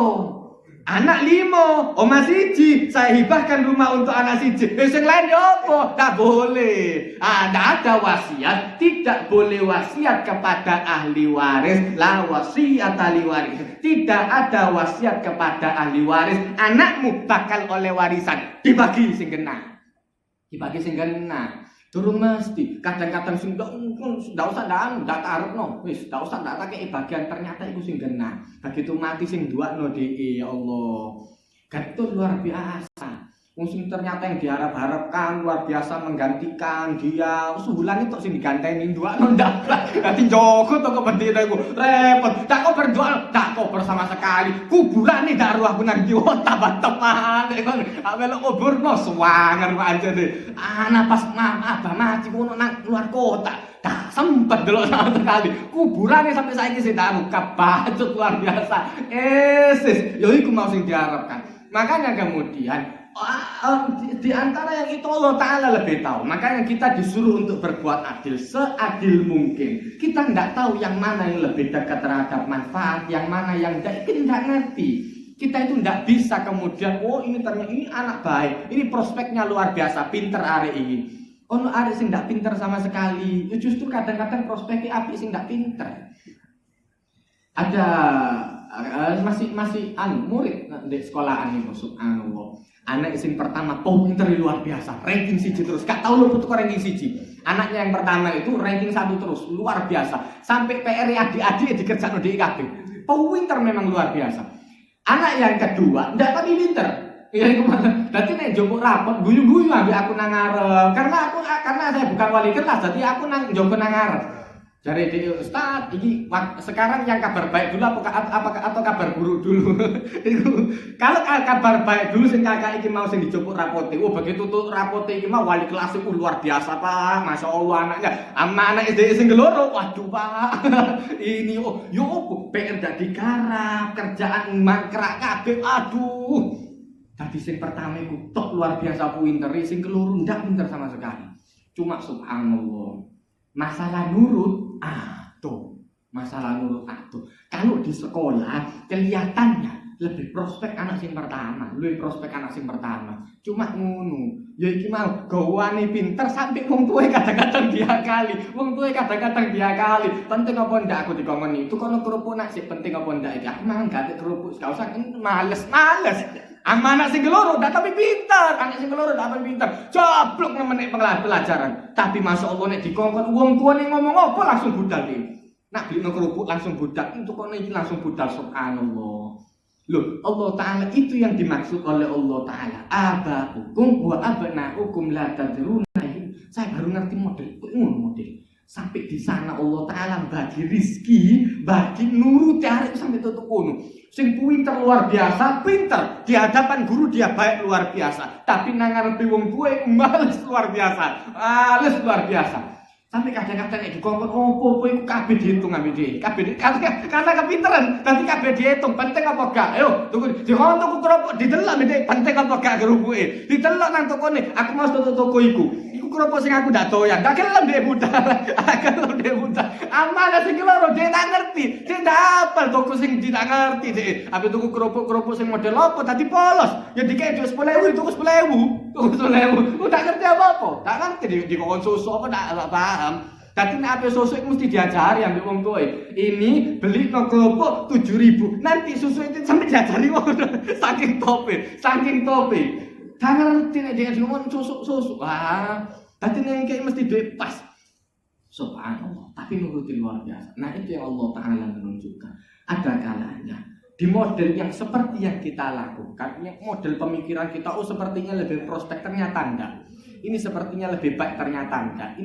Anak 5, omah 1, saya hibahkan rumah untuk anak 1. Yang lain ya apa? Tak boleh. Tidak ada wasiat, tidak boleh wasiat kepada ahli waris. La wasiat ahli waris. Tidak ada wasiat kepada ahli waris. Anakmu bakal oleh warisan dibagi sing kena. Durung mesti, kadang-kadang sing ndak usah ndak tarepno, wis ndak usah ndak takeki bagian ternyata iku sing genah. Begitu mati sing duakno dhek ya Allah. Gatul luar biasa. Musim ternyata yang diharap-harapkan luar biasa menggantikan dia. Sebulan itu sih diganteni dua ndak. Dadi Joko toko bendina iku repot. Tak kok berdoa, tak kok bersama sekali. Kuburane dak ruah nang kiwa tambah teman kon. Amel kuburno suwangen kok aja deh. Ana pas abah mati kono nang luar kota. Tak sempat delok sama sekali. Kuburane sampai saiki sing tak buka bacot luar biasa. Yo iku mau sing diharapkan. Makanya kemudian di antara yang itu Allah Ta'ala lebih tahu. Makanya kita disuruh untuk berbuat adil seadil mungkin. Kita tidak tahu yang mana yang lebih dekat terhadap manfaat, yang mana yang tidak, kita tidak ngerti. Kita itu tidak bisa kemudian, oh ini ternyata ini anak baik, ini prospeknya luar biasa, pinter hari ini. Oh hari sing tidak pinter sama sekali. Justru kadang-kadang prospeknya api sing tidak pinter. Ada masih murid di sekolahan ini, subhanallah. Anak sing pertama pinter luar biasa, ranking 1 terus. Gak tahu lho putu ranking 1. Anaknya yang pertama itu ranking 1 terus, luar biasa. Sampai PR adik-adik dikerjakan di IKB. Pinter memang luar biasa. Anak yang kedua ndak tapi pinter. Iya iku mana? Dadi nek njupuk rapot guyu-guyu ambek aku nang ngarep. Karena saya bukan wali kelas, jadi aku nang njupuk nang ngarep. Jadi di Ustaz, ini sekarang yang kabar baik dulu atau kabar buruk dulu? Kalau kabar baik dulu sing kakak iki mau sing dijupuk rapote. Oh begitu tuh rapote iki mau wali kelas itu luar biasa Pak. Masya Allah anaknya. Anak SD sing geloro. Waduh Pak. Ini PR dadi garap, kerjaan mangkrak kabeh. Aduh. Tadi sing pertama iku tok luar biasa pinter, sing keloro ndak pinter sama sekali. Cuma subhanallah. Masalah nurut, masalah nurut. Kalau di sekolah kelihatannya lebih prospek anak sing pertama, Cuma ngono, ya iki mau gawane pinter sampai wong tuwe kadang-kadang diakali. Penting apa ndak aku dikongoni? Itu kono kerupuk nak sik penting apa ndak iki? Aku mangan gak kerupuk, gak usah males. Anak sing keloro ndak tapi pinter, Coblok nemenek pelajaran. Tapi Masya Allah nek dikongkon wong tuane ngomong apa langsung budal iki. Nak beli kerupuk langsung budal, itu kono iki langsung budal subhanallah. Loh, Allah Ta'ala itu yang dimaksud oleh Allah Ta'ala. Aba'ukum wa abna'ukum la tadruna. Saya baru ngerti model. Sampai di sana Allah Ta'ala bagi rizki, bagi nurut tarik sampai tutup kono. Sing pinter luar biasa, pinter. Di hadapan guru dia baik luar biasa. Tapi nang ngarepe wong tuwa males luar biasa. Sampai kadang-kadang nek dikongkon opo iku kabeh diitung ambek dhewe. Karena kepinteran, dadi kabeh diitung. Penting apa gak? Ayo, tuku kerupuk didelok ambek penting apa gak kerupuke. Didelok nang tokone, aku mau toko iku. Iku kerupuk sing aku ndak doyan. Gak gelem dhek budal. Amanah sing loro dhek tak ngerti. Dhek ndak apal toko sing ndak ngerti dhek. Ape tuku kerupuk sing model apa tadi polos. Ya dikek 10.000 tuku 10.000. Udah ngerti apa-apa. Tak ngerti dikon susu apa ndak paham. Dadi nek ape susu mesti diajari ambek wong tuwa. Ini beli no kerupuk 7.000. Nanti susu itu sampai diajari wong. Saking tope. Tak ngerti nek dia ngomong susu. Wah, dadi nek iki mesti duwe pas. Subhanallah, tapi nuruti luar biasa. Nah, itu yang Allah Ta'ala menunjukkan. Ada kalanya di model yang seperti yang kita lakukan, yang model pemikiran kita, sepertinya lebih prospek, ternyata enggak. Ini sepertinya lebih baik, ternyata enggak.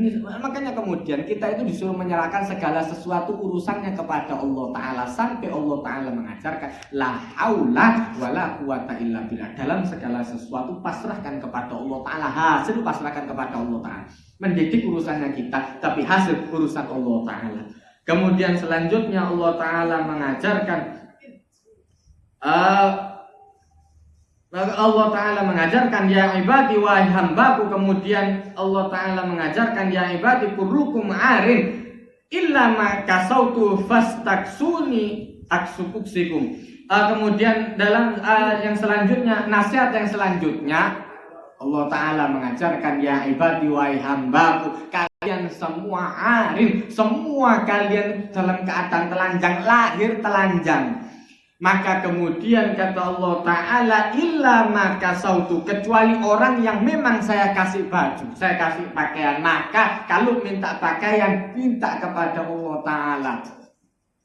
Makanya kemudian kita itu disuruh menyerahkan segala sesuatu urusannya kepada Allah Ta'ala. Sampai Allah Ta'ala mengajarkan la haula wala quwata illa billah. Dalam segala sesuatu pasrahkan kepada Allah Ta'ala. Hasil pasrahkan kepada Allah Ta'ala. Mendidik urusannya kita, tapi hasil urusan Allah Ta'ala. Kemudian selanjutnya Allah Ta'ala mengajarkan Allah Ta'ala mengajarkan ya ibadi wa hambaku. Kemudian Allah Ta'ala mengajarkan ya ibadi kullukum arin illa ma kasautu fastaksuni aksukuksikum. Kemudian dalam yang selanjutnya, nasihat yang selanjutnya, Allah Ta'ala mengajarkan ya ibadi wa hambaku, kalian semua arin, semua kalian dalam keadaan telanjang, lahir telanjang. Maka kemudian kata Allah Ta'ala illa maka sautu, kecuali orang yang memang saya kasih baju, saya kasih pakaian, maka kalau minta pakaian minta kepada Allah Ta'ala.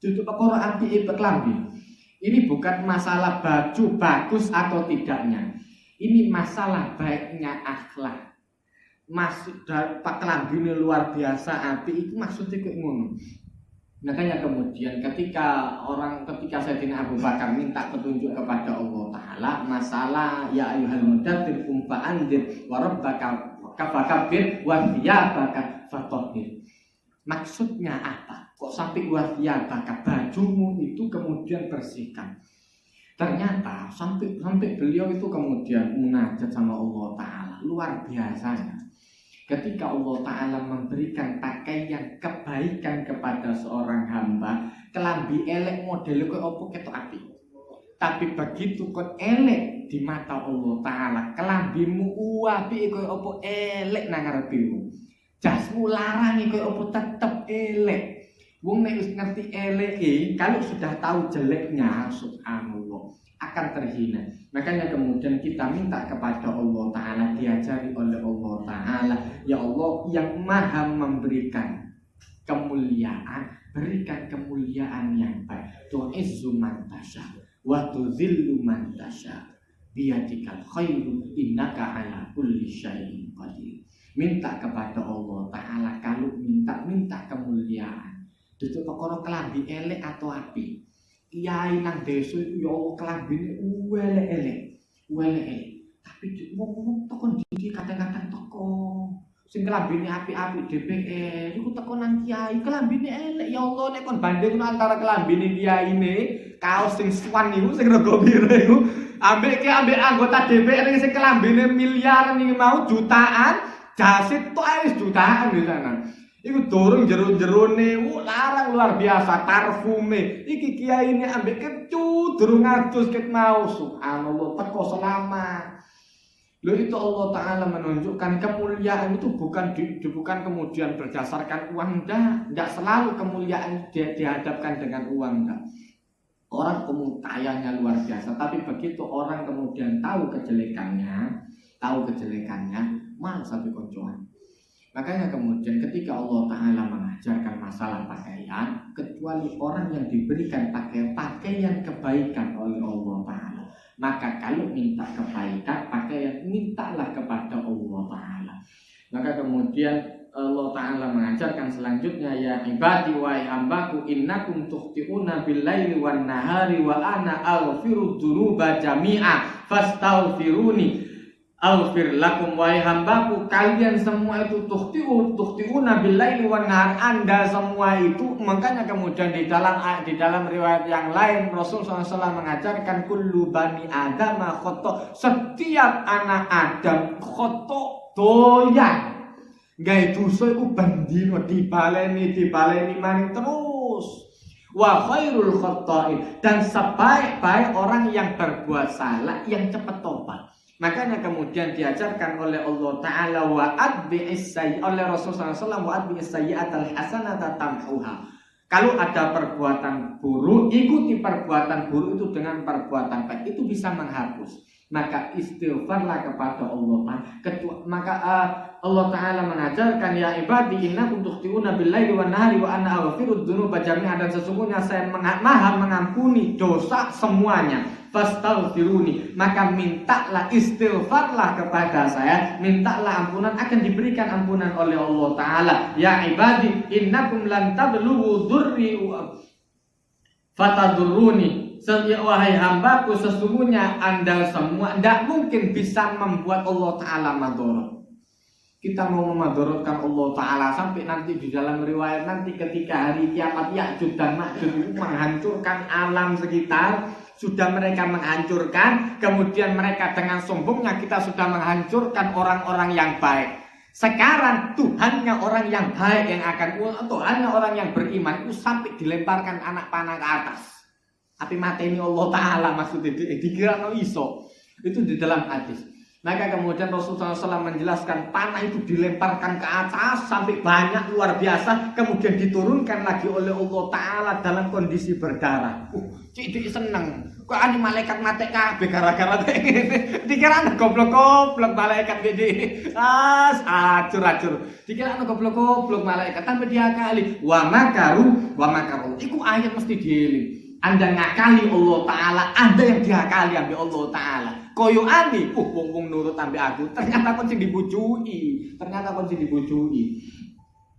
Itu Quran di Iklambi. Ini bukan masalah baju bagus atau tidaknya. Ini masalah baiknya akhlak. Maksud dari kelambi luar biasa api itu maksudnya kayak ngono. Makanya kemudian ketika Sayyidina Abu Bakar minta petunjuk kepada Allah Ta'ala masalah ya ayyuhal mudaththir qum fa'anzir wa rabbaka fakabbir wa thiyabaka fatahhir. Maksudnya apa? Kok sampai wa thiyabaka, bajumu itu kemudian bersihkan. Ternyata sampai beliau itu kemudian munajat sama Allah Ta'ala. Luar biasanya ketika Allah Ta'ala memberikan pakaian kebaikan kepada seorang hamba, kelambi elek model kok opo ketok api. Tapi begitu kok elek di mata Allah Ta'ala, kelambimu api kok opo elek nang ngarepimu. Jasmu larang kok opo tetep elek. Wong nek wis ngerti eleke, kalau sudah tahu jeleknya, subhanallah, akan terhina. Makanya kemudian kita minta kepada Allah Ta'ala, diajari oleh Allah Ta'ala, ya Allah yang maha memberikan kemuliaan, berikan kemuliaan yang baik. Tu'izzu man tasya wa tudzillu man tasya biyadikal khairu innaka ala kulli syai'in qadir. Minta kepada Allah Ta'ala, kalau minta kemuliaan. Itu perkara kelambi elek atau api. Kiai nang desa iku ya Allah kelambine elek-elek. Tapi wong teko ndi kadang-kadang teko sing kelambine api-api DPR iku teko nang kiai kelambine elek. Ya Allah nek kon banding antara kelambine kiyaine kaos sing suwan niku sing rego piro iku ambek anggota DPR sing kelambine miliar niki mau jutaan, jasit tok wis jutaan di sana. Iku dorong jero-jerone, larang luar biasa, parfume. Iki kiai ini ambek kecu, durung ngadus ket mau, subhanallah, teko selamat. Loh itu Allah Ta'ala menunjukkan kemuliaan itu bukan kemudian berdasarkan uang, enggak selalu kemuliaan dihadapkan dengan uang, enggak. Orang kayanya luar biasa, tapi begitu orang kemudian tahu kejelekannya, malah sampai koncoan. Makanya kemudian ketika Allah Ta'ala mengajarkan masalah pakaian, kecuali orang yang diberikan pakaian kebaikan oleh Allah Ta'ala, maka kalau minta kebaikan pakaian, mintalah kepada Allah Ta'ala. Maka kemudian Allah Ta'ala mengajarkan selanjutnya, ya ibadi wa hambaku innakum tukhti'una bil-laili wan-nahari wa ana aghfiru dzunuba jami'a fastaghfiruni Alfir lakum wahai hambaku, kalian semua itu tukhti'una bil-laili wan-nahar, Anda semua itu. Makanya kemudian di dalam riwayat yang lain Rasul SAW mengajarkan kullu bani adam khoto, setiap anak Adam khoto doyan gawe dosa iku bendino dibaleni maning terus. Wa khairul khata'in, dan sebaik-baik orang yang berbuat salah yang cepat tobat. Makanya kemudian diajarkan oleh Allah Ta'ala oleh Rasulullah SAW wa'adbi'is sayyi'atal hasanata tamhuha. Kalau ada perbuatan buruk, ikuti perbuatan buruk itu dengan perbuatan baik, itu bisa menghapus. Maka istighfarlah kepada Allah. Maka Allah Ta'ala mengajarkan, ya ibadi innakum tukhti'una bil-laili wan-nahari wa ana aghfiru dzunuba jami'an, dan sesungguhnya saya maha mengampuni dosa semuanya. Fastaghfiruni, maka mintalah, istighfarlah kepada saya, mintalah ampunan, akan diberikan ampunan oleh Allah Ta'ala. Ya ibadi innakum lan tablughu dzurri fatadurruni, wahai hambaku, sesungguhnya Anda semua tidak mungkin bisa membuat Allah Ta'ala madorot. Kita mau memadorotkan Allah Ta'ala sampai nanti di dalam riwayat nanti ketika hari kiamat Ya'juj dan Ma'juj menghancurkan alam sekitar. Sudah mereka menghancurkan, kemudian mereka dengan sombongnya kita sudah menghancurkan orang-orang yang baik. Sekarang Tuhannya orang yang baik yang akan, Tuhannya orang yang beriman itu sampai dilemparkan anak panah ke atas. Tapi mati ini Allah Ta'ala maksudnya dikira no iso. Itu di dalam hadis. Maka kemudian Rasulullah SAW menjelaskan panah itu dilemparkan ke atas sampai banyak luar biasa, kemudian diturunkan lagi oleh Allah Ta'ala dalam kondisi berdarah. Cik seneng. Kok ada malaikat mati kabeh gara-gara ngene. Dikira ana goblok-goblok malaikat gede. Acur-acur. Dikira ana goblok-goblok malaikat tanpa diakali. Wa makaru. Iku ayat mesti dieling. Anda ngakali Allah Ta'ala, Anda yang diakali ambil Allah Ta'ala. koyoane, wong nurut ambek aku, ternyata kon sing dibujuki.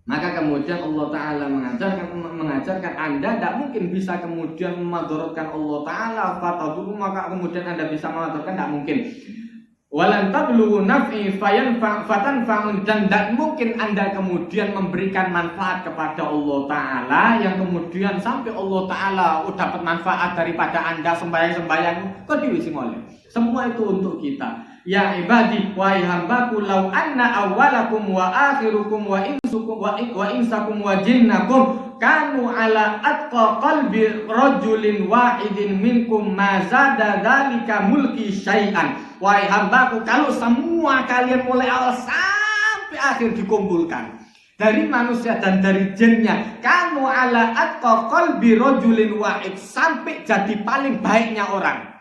Maka kemudian Allah Ta'ala mengajarkan Anda tidak mungkin bisa kemudian memadorotkan Allah Ta'ala fataduru, maka kemudian Anda bisa memadorotkan, tidak mungkin. Walan tablughu naf'i fatanfa'un, dan tidak mungkin Anda kemudian memberikan manfaat kepada Allah Ta'ala yang kemudian sampai Allah Ta'ala dapat manfaat daripada Anda sembahyang kok diwisi oleh. Semua itu untuk kita. Ya ibadi wa hambaku law anna awwalakum wa akhirukum wa insakum wa jinnakum kanu ala atqa qalbi rajulin wahidin minkum ma zada dzalika mulki syai'an. Wahai hambaku, kalau semua kalian mulai awal sampai akhir dikumpulkan dari manusia dan dari jinnya, kanu ala atqa qalbi rajulin wahid, sampai jadi paling baiknya orang.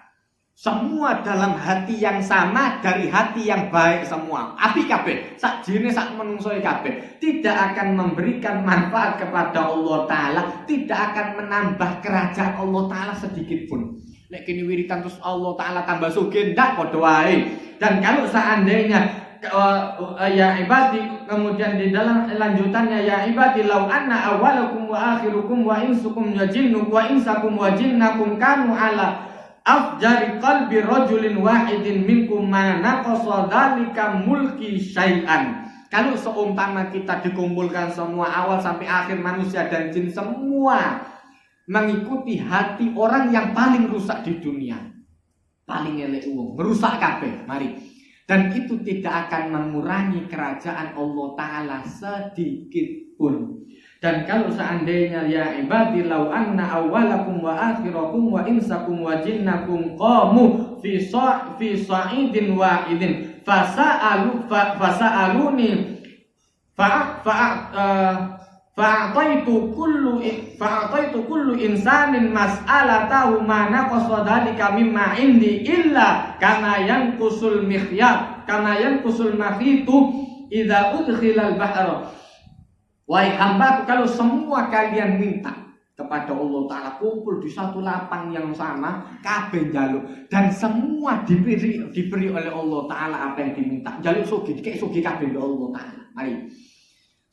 Semua dalam hati yang sama, dari hati yang baik semua. Api kabeh, sak jine sak menungsoi kabeh, tidak akan memberikan manfaat kepada Allah Ta'ala, tidak akan menambah kerajaan Allah Ta'ala sedikit pun. Nek kini wiritan terus Allah Ta'ala tambah sugih, ndak padha wae. Dan kalau seandainya ya ibadi, kemudian di dalam lanjutannya ya ibadi law anna awwalakum wa akhirukum wa insukum wa jinnukum wa insakum wa jinnakum kanu ala afjari qalbi rajulin wahidin minkum ma naqasa dzalika mulki syai'an. Kalau seumpama kita dikumpulkan semua awal sampai akhir, manusia dan jin semua mengikuti hati orang yang paling rusak di dunia, paling elek wong, merusak kabeh, mari. Dan itu tidak akan mengurangi kerajaan Allah Ta'ala sedikit pun. Dan kalau seandainya ya ibadi law anna awwalakum wa akhirakum wa insakum wa jinnakum qamu fi sa'idin wahidin fasa'aluni fa'ataitu kullu insanin mas'alatahu ma naqasa dzalika mimma indi illa kama yanqusul mikhyat kama yanqusul mahitu idza udkhilal bahra. Wahai hambaku, kalau semua kalian minta kepada Allah Ta'ala, kumpul di satu lapang yang sama, kabeh njaluk, dan semua diberi oleh Allah Ta'ala apa yang diminta. Njaluk sugih, kayak sugih kabeh oleh Allah Ta'ala. Mari,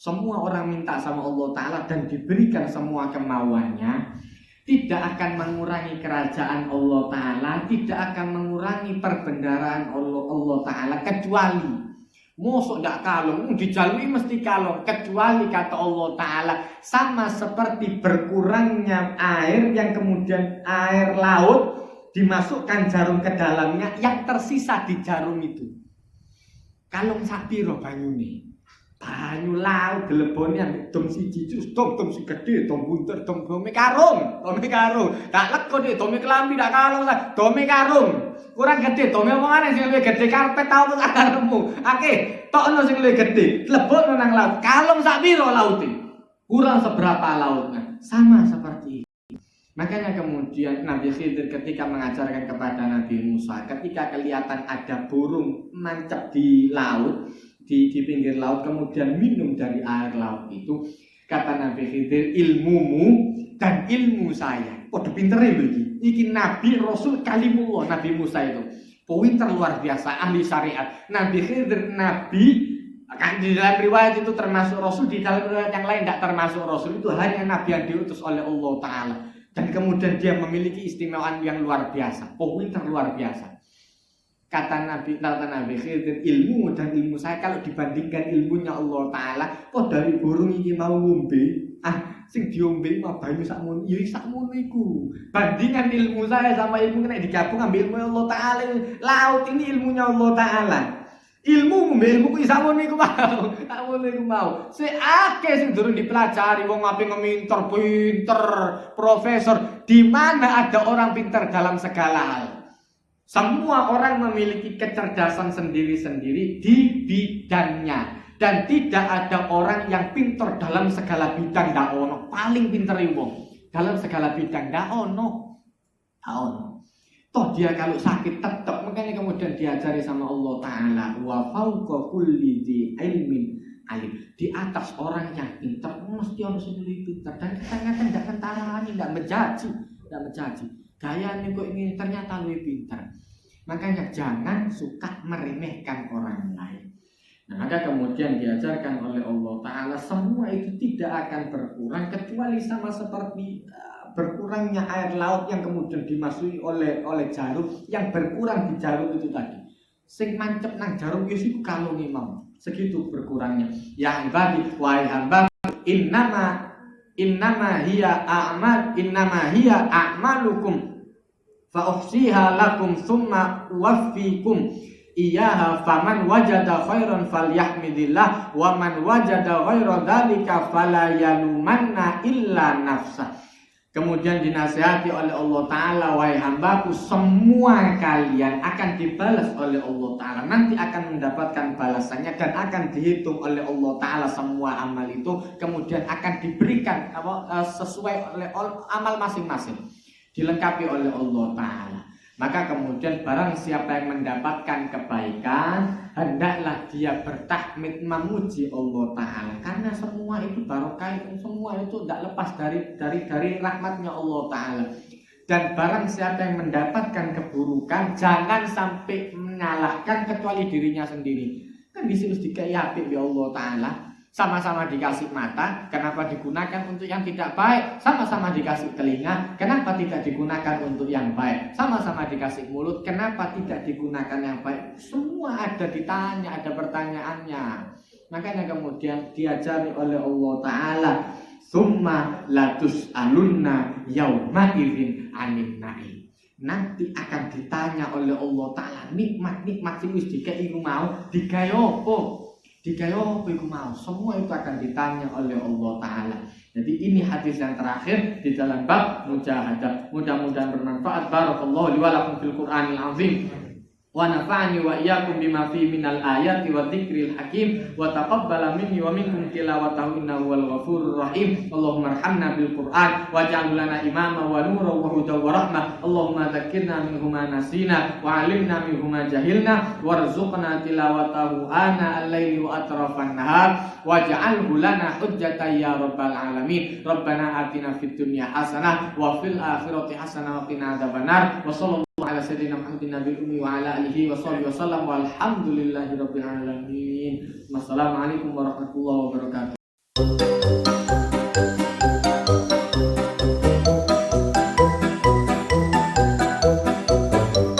semua orang minta sama Allah Ta'ala dan diberikan semua kemauannya, tidak akan mengurangi kerajaan Allah Ta'ala, tidak akan mengurangi perbendaharaan Allah Ta'ala, kecuali mosok ndak kalong, dijalui mesti kalong, kecuali kata Allah Ta'ala sama seperti berkurangnya air yang kemudian air laut dimasukkan jarum ke dalamnya, yang tersisa di jarum itu kalong sapiro banyune, banyu laut gelebone ambek dom siji jus, dom sing gedhe, dom bunter, dom karung, tak lego nek dome kelambi ndak kalong lah, dome karung. Kurang gede, tome omongane sing luwih gede karpet tau tak karepmu. Akeh, tokno sing luwih gede, lebokno nang laut. Kalong sak piro laute? Kurang seberapa lautnya. Sama seperti itu. Makanya kemudian Nabi Khidir ketika mengajarkan kepada Nabi Musa, ketika kelihatan ada burung nancap di laut, di pinggir laut, kemudian minum dari air laut itu, kata Nabi Khidir, ilmumu dan ilmu saya podo pintere lho iki Nabi Rasul kalimullah. Nabi Musa itu pinter luar biasa, ahli syariat. Nabi Khidir Nabi, kan di dalam riwayat itu termasuk Rasul, di dalam riwayat yang lain tidak termasuk Rasul. Itu hanya Nabi yang diutus oleh Allah Ta'ala, dan kemudian dia memiliki istimewaan yang luar biasa, pinter luar biasa. Kata Nabi Khidir, ilmu dan ilmu saya kalau dibandingkan ilmunya Allah Ta'ala, dari burung ini mau ngombe, sing diombe mah banyu sakmono, ya sakmono iku. Bandingan ilmu saya sama ilmu kena digabung ambil ilmu Allah Ta'ala. Laut ini ilmunya Allah Ta'ala. Ilmu ilmu ku sakmono iku mau. Sakmono iku mau. Seake sing durung dipelajari, wong ape pinter, profesor. Di mana ada orang pintar dalam segala hal? Semua orang memiliki kecerdasan sendiri-sendiri di bidangnya. Dan tidak ada orang yang pintar dalam segala bidang, ndak ono. Paling pinter wong dalam segala bidang ndak ono. Toh dia kalau sakit tetap, makanya kemudian diajari sama Allah Ta'ala, wa fauqa kulli dzi ilmin alim. Di atas orang yang pintar mesti ono sing pintar, dan kadang-kadang ndak kentarani, ndak menjaji. Gayane kok ini ternyata lebih pintar. Makanya jangan suka meremehkan orang lain. Nah, maka kemudian diajarkan oleh Allah Ta'ala semua itu tidak akan berkurang kecuali sama seperti berkurangnya air laut yang kemudian dimasuki oleh jarum, yang berkurang di jarum itu tadi. Sing mancep nang jarum itu kalau memang segitu berkurangnya. Ya ibadi wahai hamba, innama hiya a'malukum fa uhsiha lakum thumma uwaffikum iyaha faman wajada khairan falyahmidillah wa man wajada ghaira dzalika fala yalumanna illa nafsah. Kemudian dinasihati oleh Allah Ta'ala, wahai hambaku, semua kalian akan dibalas oleh Allah Ta'ala, nanti akan mendapatkan balasannya dan akan dihitung oleh Allah Ta'ala semua amal itu, kemudian akan diberikan sesuai oleh amal masing-masing, dilengkapi oleh Allah Ta'ala. Maka kemudian barang siapa yang mendapatkan kebaikan, hendaklah dia bertahmid memuji Allah Ta'ala, karena semua itu barokah, semua itu tidak lepas dari rahmatnya Allah Ta'ala. Dan barang siapa yang mendapatkan keburukan, jangan sampai menyalahkan kecuali dirinya sendiri. Kan disini dikasih apik ya Allah Ta'ala, sama-sama dikasih mata, kenapa digunakan untuk yang tidak baik? Sama-sama dikasih telinga, kenapa tidak digunakan untuk yang baik? Sama-sama dikasih mulut, kenapa tidak digunakan yang baik? Semua ada ditanya, ada pertanyaannya. Makanya kemudian diajari oleh Allah Ta'ala, summa latus alunna yauma idzin anin naim. Nanti akan ditanya oleh Allah Ta'ala, nikmat-nikmat sing wis dikei iku mau digawe apa? Dikaya iku mau, semua itu akan ditanya oleh Allah Ta'ala. Jadi ini hadis yang terakhir di dalam bab mujahadah. Mudah-mudahan bermanfaat. Barakallahu li wa lakum fil Qur'anil azim. Wa nafa'ani wa iyyakum bima fi minal ayati wa dzikril hakim wa taqabbala minni wa minkum tilawatahu innahu wal ghafurur rahim. Allahumma arhamna bil Qur'an waj'al lana imama wa nuran wa hudan wa rahmah. Allahumma dzakkirna minhu ma nasina wa 'allimna minhu ma jahilna warzuqna tilawatahu ana al-laili wa atrafan nahar waj'alhu lana hujjatan ya rabbal alamin. Rabbana atina fid dunya hasanah wa fil akhirati hasanah wa qina adzabannar. Wa sallallahu ala sayyidina Muhammadin nabiyil ummi wa ala alihi wa sahbihi wasallam walhamdulillahi rabbil alamin. Wassalamualaikum warahmatullahi wabarakatuh.